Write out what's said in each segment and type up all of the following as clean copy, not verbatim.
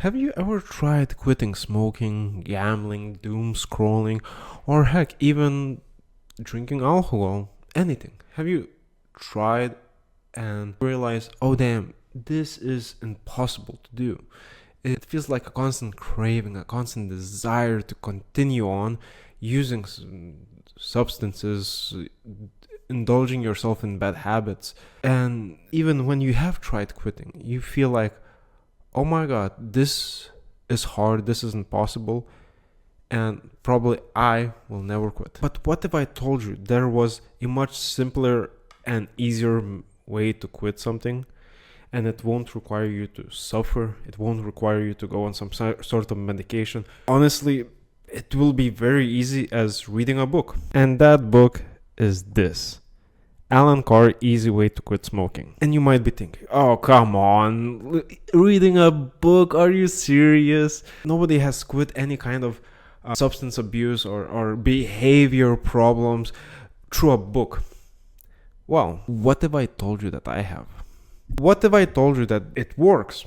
Have you ever tried quitting smoking, gambling, doom scrolling, or heck, even drinking alcohol? Anything. Have you tried and realized, oh damn, this is impossible to do? It feels like a constant craving, a constant desire to continue on using substances, indulging yourself in bad habits. And even when you have tried quitting, you feel like, oh my god, this is hard, this isn't possible, and probably I will never quit. But what if I told you there was a much simpler and easier way to quit something, and it won't require you to suffer, it won't require you to go on some sort of medication. Honestly, it will be very easy as reading a book. And that book is this: Allen Carr, EasyWay to Quit Smoking. And you might be thinking, oh, come on, reading a book, are you serious? Nobody has quit any kind of substance abuse or behavior problems through a book. Well, what if I told you that I have? What if I told you that it works?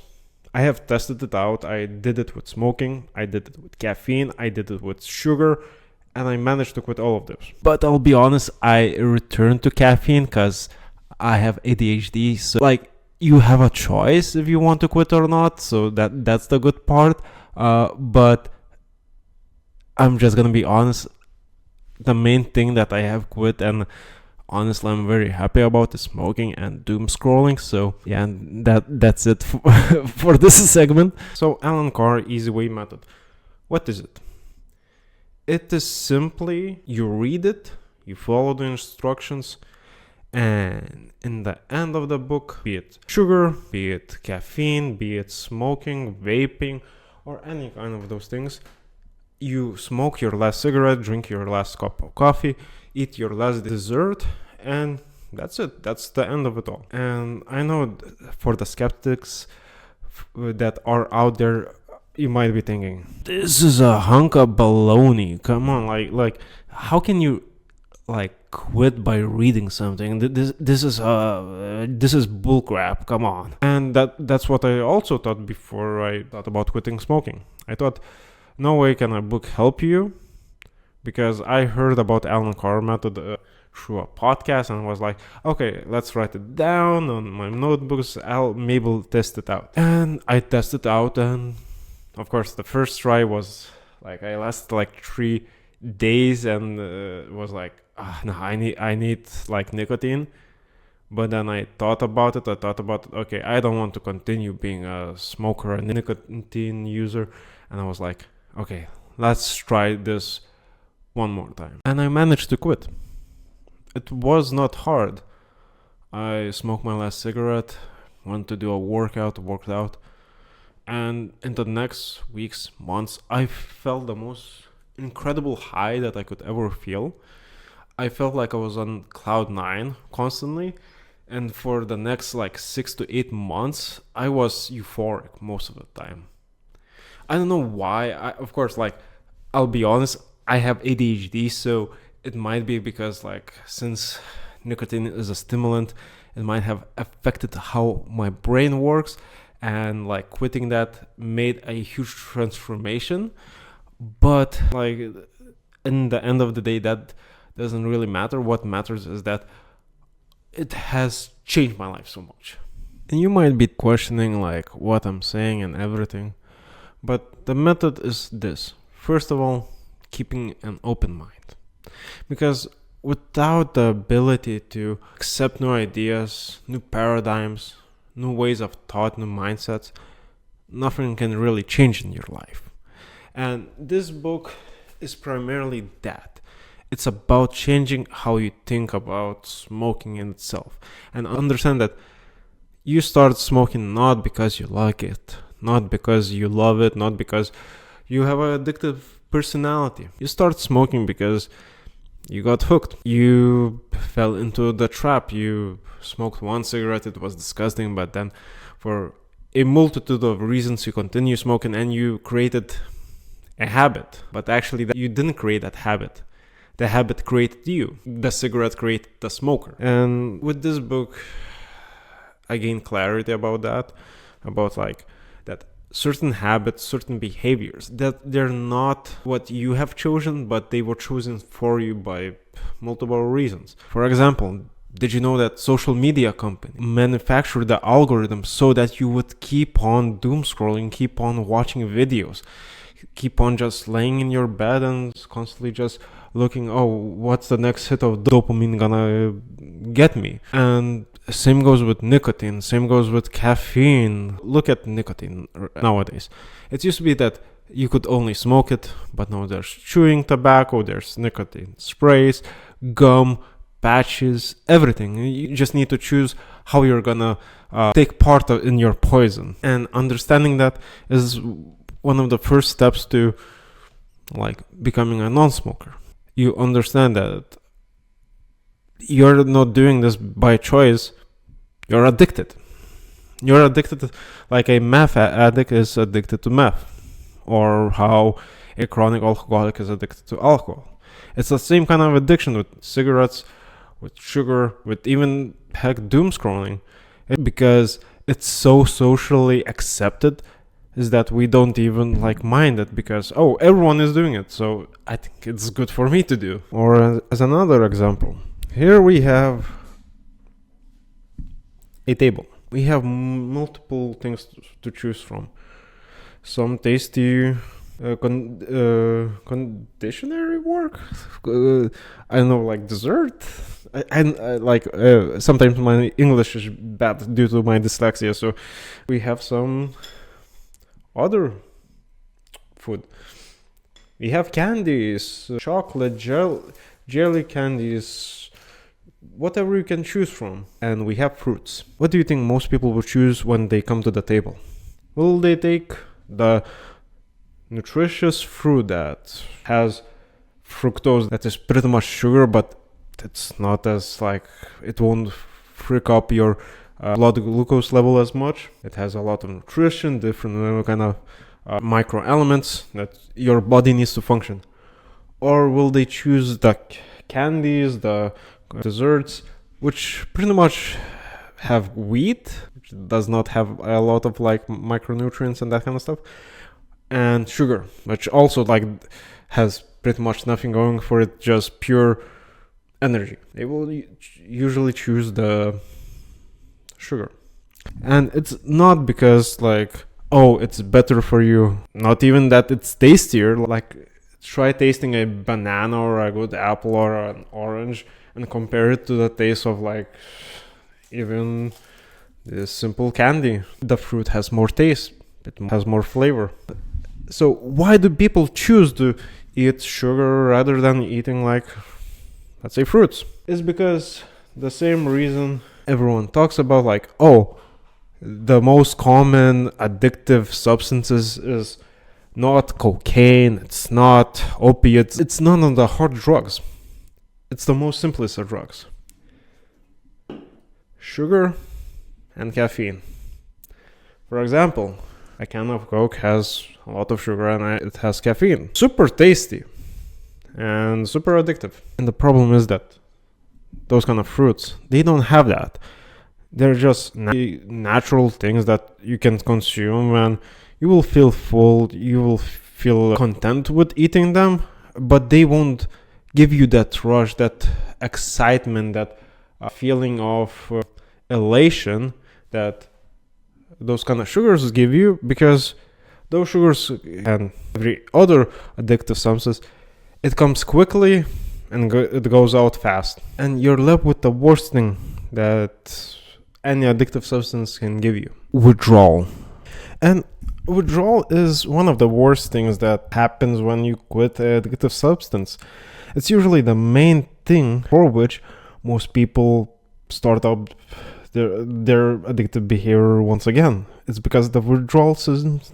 I have tested it out. I did it with smoking, I did it with caffeine, I did it with sugar, and I managed to quit all of those. But I'll be honest, I returned to caffeine because I have ADHD. So you have a choice if you want to quit or not. So that's the good part. But I'm just gonna be honest. The main thing that I have quit, and honestly I'm very happy about, is smoking and doom scrolling. So yeah, and that's it for this segment. So Allen Carr EasyWay method. What is it? It is simply, you read it, you follow the instructions, and in the end of the book, be it sugar, be it caffeine, be it smoking, vaping, or any kind of those things, you smoke your last cigarette, drink your last cup of coffee, eat your last dessert, and that's it. That's the end of it all. And I know for the skeptics that are out there, you might be thinking, this is a hunk of baloney. Come on, like how can you quit by reading something? This is bullcrap. Come on. And that's what I also thought before I thought about quitting smoking. I thought, no way can a book help you, because I heard about Allen Carr method through a podcast and was like, okay, let's write it down on my notebooks. I'll maybe test it out. And I tested out, and of course, the first try was I lasted 3 days and was like, no, I need nicotine. But then I thought about it. Okay, I don't want to continue being a smoker, a nicotine user. And I was like, okay, let's try this one more time. And I managed to quit. It was not hard. I smoked my last cigarette, went to do a workout, worked out. And in the next weeks, months, I felt the most incredible high that I could ever feel. I felt like I was on cloud 9 constantly. And for the next 6 to 8 months, I was euphoric most of the time. I don't know why. Of course, I'll be honest, I have ADHD, so it might be because since nicotine is a stimulant, it might have affected how my brain works. And quitting that made a huge transformation. But in the end of the day, that doesn't really matter. What matters is that it has changed my life so much. And you might be questioning what I'm saying and everything, but the method is this. First of all, keeping an open mind, because without the ability to accept new ideas, new paradigms, new ways of thought, new mindsets, nothing can really change in your life. And this book is primarily that. It's about changing how you think about smoking in itself, and understand that you start smoking not because you like it, not because you love it, not because you have an addictive personality. You start smoking because you got hooked. You fell into the trap. You smoked one cigarette, it was disgusting, but then for a multitude of reasons you continue smoking, and you created a habit. But actually you didn't create that habit. The habit created you. The cigarette created the smoker. And with this book, I gained clarity about that, about that certain habits, certain behaviors that they're not what you have chosen, but they were chosen for you by multiple reasons. For example, did you know that social media company manufactured the algorithm so that you would keep on doom scrolling, keep on watching videos, keep on just laying in your bed and constantly just looking, oh, what's the next hit of dopamine gonna get me? And same goes with nicotine, same goes with caffeine. Look at nicotine nowadays. It used to be that you could only smoke it, but now there's chewing tobacco, there's nicotine sprays, gum, patches, everything. You just need to choose how you're gonna take part in your poison. And understanding that is one of the first steps to like becoming a non-smoker. You understand that you're not doing this by choice. You're addicted. You're addicted like a meth addict is addicted to meth, or how a chronic alcoholic is addicted to alcohol. It's the same kind of addiction with cigarettes, with sugar, with even heck doom scrolling. Because it's so socially accepted is that we don't even like mind it because, oh, everyone is doing it, so I think it's good for me to do. Or as another example, here we have a table. We have multiple things to choose from. Some tasty conditionary work. I don't know, like dessert. I like sometimes my English is bad due to my dyslexia. So we have some other food. We have candies, chocolate, jelly candies, whatever you can choose from. And we have fruits. What do you think most people will choose when they come to the table? Will they take the nutritious fruit that has fructose, that is pretty much sugar, but it's not as like, it won't freak up your blood glucose level as much. It has a lot of nutrition, different kind of micro elements that your body needs to function? Or will they choose the candies, the desserts, which pretty much have wheat, which does not have a lot of like micronutrients and that kind of stuff, and sugar, which also like has pretty much nothing going for it, just pure energy? They will usually choose the sugar. And it's not because like, oh, it's better for you, not even that it's tastier. Like, try tasting a banana or a good apple or an orange and compare it to the taste of like even this simple candy. The fruit has more taste, it has more flavor. So why do people choose to eat sugar rather than eating like, let's say, fruits? It's because the same reason everyone talks about, like, oh, the most common addictive substances is not cocaine, it's not opiates, it's none of the hard drugs. It's the most simplest of drugs. Sugar and caffeine. For example, a can of Coke has a lot of sugar and it has caffeine. Super tasty and super addictive. And the problem is that those kind of fruits, they don't have that. They're just natural things that you can consume and you will feel full, you will feel content with eating them, but they won't give you that rush, that excitement, that feeling of elation that those kind of sugars give you, because those sugars and every other addictive substance, it comes quickly and it goes out fast. And you're left with the worst thing that any addictive substance can give you: withdrawal. And withdrawal is one of the worst things that happens when you quit an addictive substance. It's usually the main thing for which most people start up their addictive behavior once again. It's because the withdrawal symptoms.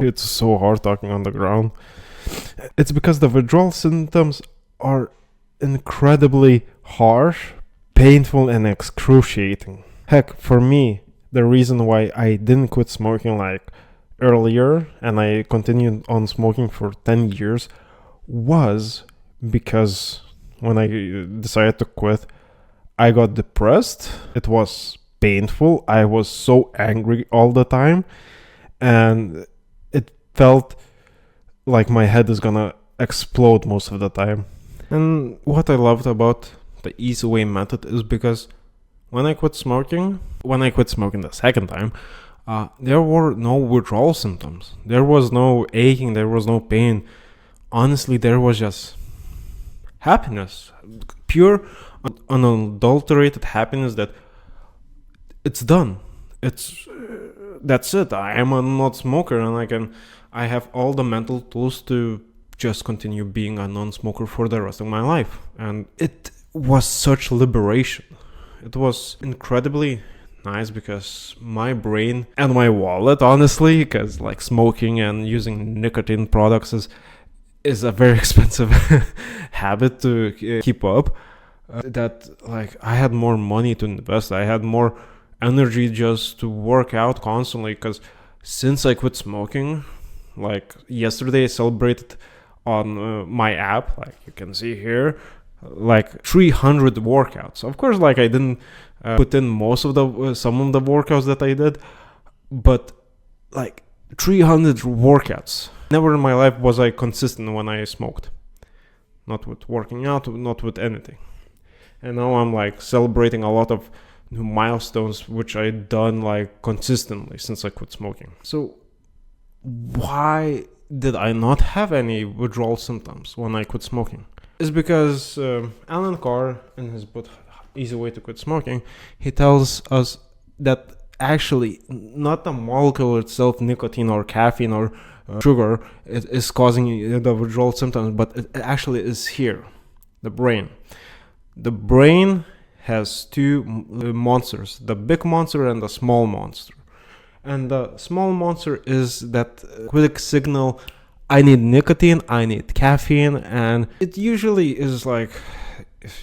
It's so hard talking on the ground. It's because the withdrawal symptoms are incredibly harsh, painful, and excruciating. Heck, for me, the reason why I didn't quit smoking like earlier and I continued on smoking for 10 years was because when I decided to quit, I got depressed. It was painful. I was so angry all the time, and it felt like my head is gonna explode most of the time. And what I loved about the EasyWay method is because when I quit smoking the second time, there were no withdrawal symptoms. There was no aching, there was no pain. Honestly, there was just happiness, pure, unadulterated happiness that it's done. That's it. I am a not smoker, and I have all the mental tools to just continue being a non-smoker for the rest of my life. And it was such liberation. It was incredibly nice because my brain and my wallet, honestly, because like smoking and using nicotine products is a very expensive habit to keep up. That like I had more money to invest. I had more energy just to work out constantly, because since I quit smoking, like yesterday I celebrated on my app, like you can see here, like 300 workouts. Of course, like I didn't put in most of the some of the workouts that I did, but like 300 workouts. Never in my life was I consistent when I smoked, not with working out, not with anything. And now I'm like celebrating a lot of new milestones which I done like consistently since I quit smoking. So why did I not have any withdrawal symptoms when I quit smoking? It's because Allen Carr, in his book EasyWay to Quit Smoking, he tells us that actually not the molecule itself, nicotine or caffeine or sugar, is causing the withdrawal symptoms, but it actually is here, the brain. The brain has two monsters, the big monster and the small monster. And the small monster is that quick signal, I need nicotine, I need caffeine, and it usually is like,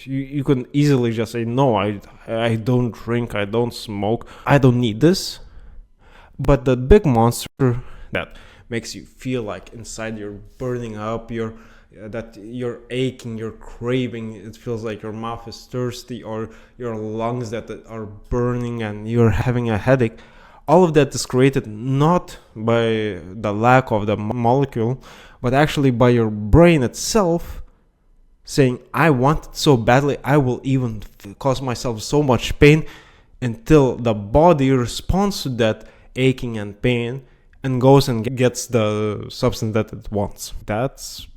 you can easily just say, no, I don't drink, I don't smoke, I don't need this. But the big monster that makes you feel like inside you're burning up, that you're aching, you're craving, it feels like your mouth is thirsty, or your lungs that are burning and you're having a headache. All of that is created not by the lack of the molecule, but actually by your brain itself saying, I want it so badly, I will even cause myself so much pain, until the body responds to that aching and pain and goes and gets the substance that it wants. That's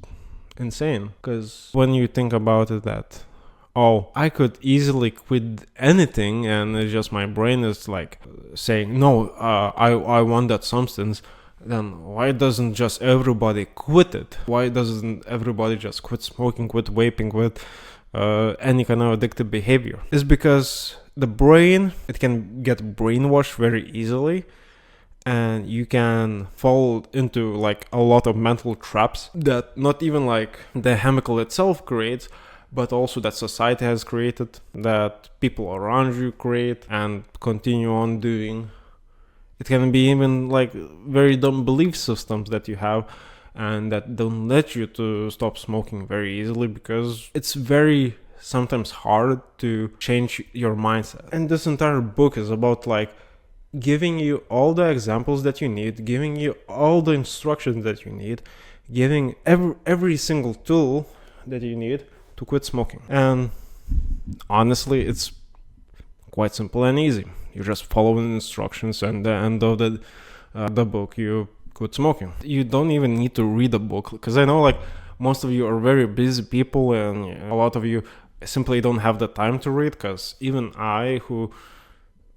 insane, because when you think about it, that I could easily quit anything, and it's just my brain is like saying, no, I want that substance, then why doesn't just everybody quit it? Why doesn't everybody just quit smoking, quit vaping, quit any kind of addictive behavior? It's because the brain, it can get brainwashed very easily, and you can fall into like a lot of mental traps that not even like the chemical itself creates, but also that society has created, that people around you create and continue on doing. It can be even like very dumb belief systems that you have, and that don't let you to stop smoking very easily, because it's very sometimes hard to change your mindset. And this entire book is about like giving you all the examples that you need, giving you all the instructions that you need, giving every single tool that you need to quit smoking. And honestly, it's quite simple and easy. You just follow the instructions, and at the end of the book, you quit smoking. You don't even need to read the book, because I know like most of you are very busy people, and a lot of you simply don't have the time to read, because even I, who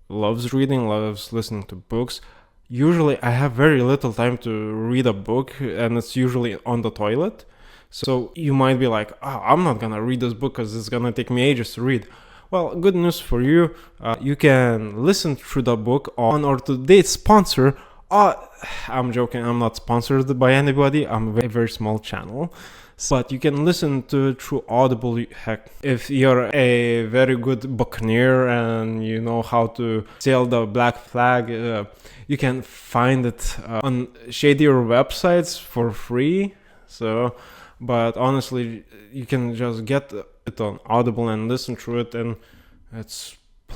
loves reading, loves listening to books, usually I have very little time to read a book, and it's usually on the toilet. So you might be like, I'm not gonna read this book because it's gonna take me ages to read. Well, good news for you. You can listen through the book on our today's sponsor. I'm joking, I'm not sponsored by anybody. I'm a very small channel. But you can listen to it through Audible. Heck, if you're a very good buccaneer and you know how to sail the black flag, you can find it on shadier websites for free. But honestly, you can just get it on Audible and listen through it, and it's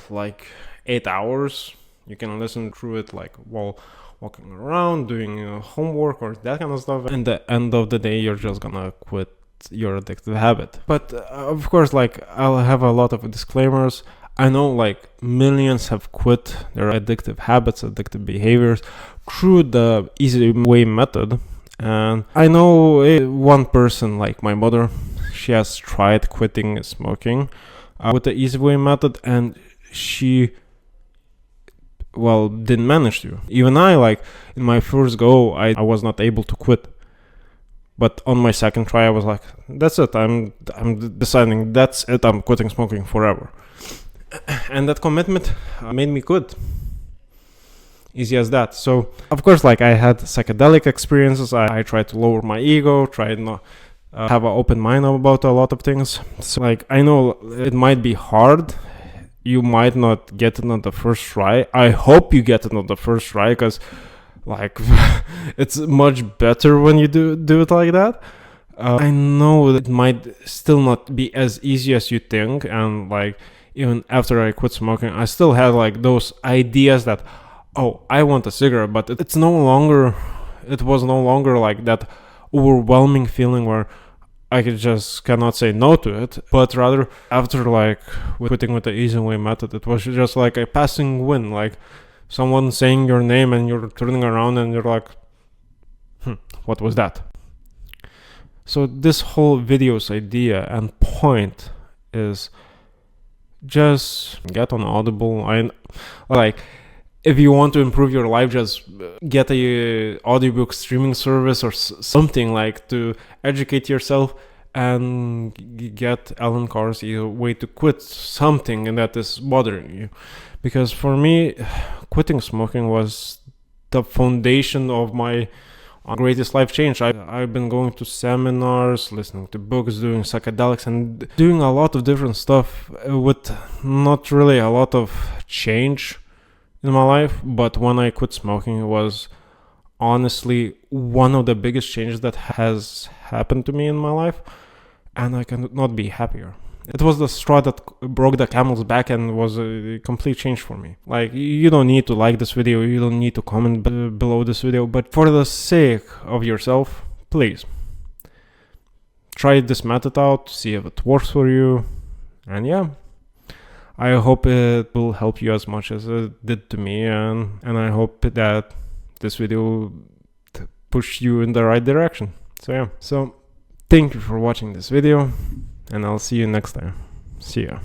like 8 hours. You can listen through it like while walking around, doing homework or that kind of stuff. And at the end of the day, you're just gonna quit your addictive habit. But of course, like, I'll have a lot of disclaimers. I know like millions have quit their addictive habits, addictive behaviors through the EasyWay method. And I know one person, like my mother, she has tried quitting smoking with the EasyWay method, and she, well, didn't manage to. Even I, like, in my first go, I was not able to quit. But on my second try, I was like, that's it. I'm deciding that's it. I'm quitting smoking forever. And that commitment made me quit. Easy as that. So, of course, like, I had psychedelic experiences. I tried to lower my ego, tried not have an open mind about a lot of things. So, like, I know it might be hard. You might not get it on the first try. I hope you get it on the first try, because, like, it's much better when you do it like that. I know that it might still not be as easy as you think, and like, even after I quit smoking, I still had like those ideas that, oh, I want a cigarette, but it was no longer like that overwhelming feeling where I just cannot say no to it. But rather, after like quitting with the EasyWay method, it was just like a passing win, like someone saying your name and you're turning around and you're like, what was that? So this whole video's idea and point is just get on Audible. If you want to improve your life, just get a audiobook streaming service or something, like, to educate yourself, and get Allen Carr's way to quit something that is bothering you. Because for me, quitting smoking was the foundation of my greatest life change. I've been going to seminars, listening to books, doing psychedelics, and doing a lot of different stuff with not really a lot of change in my life. But when I quit smoking, it was honestly one of the biggest changes that has happened to me in my life, and I cannot not be happier. It was the straw that broke the camel's back and was a complete change for me. Like, you don't need to like this video, you don't need to comment below this video, but for the sake of yourself, please try this method out, see if it works for you. And yeah, I hope it will help you as much as it did to me, and I hope that this video pushed you in the right direction. So yeah, so thank you for watching this video, and I'll see you next time. See ya.